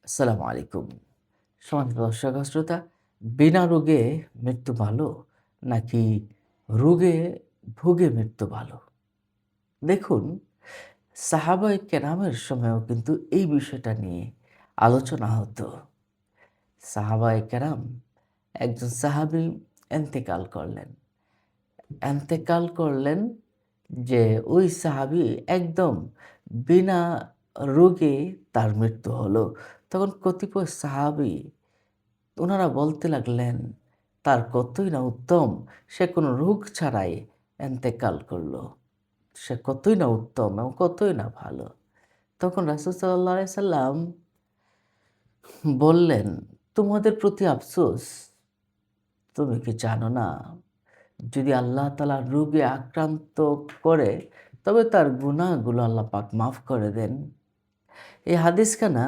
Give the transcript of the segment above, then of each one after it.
আসসালামু আলাইকুম। সম্মানিত দর্শক ও শ্রোতা, বিনা রোগে মৃত্যু ভালো নাকি রোগে ভুগে মৃত্যু ভালো? দেখুন, সাহাবায়ে কেরামের সময়ও কিন্তু এই বিষয়টা নিয়ে আলোচনা হতো। সাহাবায়ে কেরাম, একজন সাহাবী ইন্তেকাল করলেন। ইন্তেকাল করলেন যে ওই সাহাবী একদম বিনা রোগে তার মৃত্যু হলো। তখন কতিপয় সাহাবী উনারা বলতে লাগলেন, তার কতই না উত্তম, সে কোনো রোগ ছাড়াই ইন্তেকাল করল। সে কতই না উত্তম এবং কতই না ভালো। তখন রাসূল সাল্লাল্লাহু আলাইহি সাল্লাম বললেন, "তোমাদের প্রতি আফসোস, তুমি কি জানো না? যদি আল্লাহ তাআলা রোগে আক্রান্ত করে, তবে তার গুনাহগুলো আল্লাহ পাক মাফ করে দেন।" এই হাদিসখানা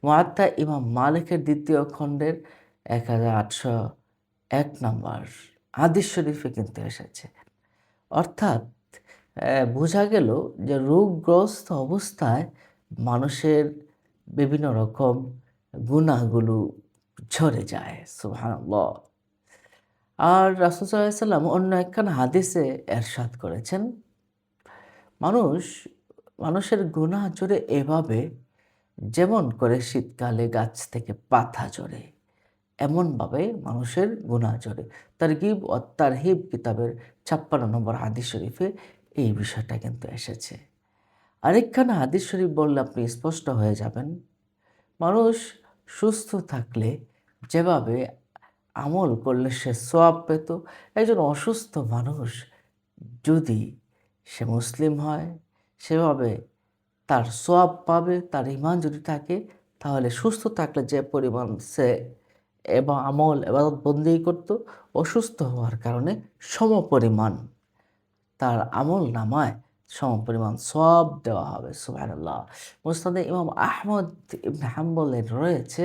মুয়াত্তা ইমাম মালিকের ২য় খণ্ডের ১৮০১ নম্বর হাদিস শরীফে কিন্তু এসেছে। অর্থাৎ বোঝা গেল যে রোগগ্রস্ত অবস্থায় মানুষের বিভিন্ন রকম গুনাহগুলো ঝরে যায়। সুবহানাল্লাহ। আর রাসূল সাল্লাল্লাহু আলাইহি সাল্লাম অন্য একখানা হাদিসে এরশাদ করেছেন, মানুষ মানুষের গুনাহ ঝরে এভাবে যেমন করে শীতকালে গাছ থেকে পাতা ঝরে, এমনভাবে মানুষের গুনাহ ঝরে। তারগিব ওয়াত তারহিব কিতাবের ৫৬ নম্বর হাদিস শরীফে এই বিষয়টা কিন্তু এসেছে। আরেকখানা হাদিস শরীফ বললে আপনি স্পষ্ট হয়ে যাবেন। মানুষ সুস্থ থাকলে যেভাবে আমল করলে সে সওয়াব পেত, একজন অসুস্থ মানুষ যদি সে মুসলিম হয়, সেভাবে তার সওয়াব পাবে, তার ঈমান যদি থাকে, তাহলে সুস্থ থাকলে যে পরিমাণ সে আমল ইবাদত বন্দেগী করত, অসুস্থ হওয়ার কারণে সমপরিমাণ তার আমলনামায় সমপরিমাণ সওয়াব দেওয়া হবে। সুবহানাল্লাহ। মুসনাদে ইমাম আহমদ ইবনে হাম্বলের রয়েছে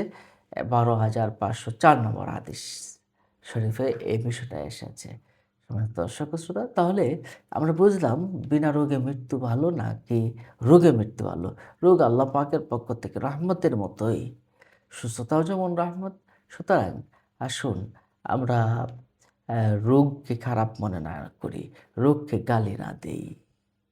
১২,৫০৪ নম্বর হাদিস শরীফে এই বিষয়টা এসেছে। সম্মানিত দর্শক ও শ্রোতা, তাহলে আমরা বুঝলাম বিনা রোগে মৃত্যু ভালো নাকি রোগে মৃত্যু ভালো। রোগ আল্লাহ পাকের পক্ষ থেকে রহমতের মতোই, সুস্থতাও যেমন রহমত। সুতরাং আসুন আমরা রোগকে খারাপ মনে না করি, রোগকে গালি না দেই।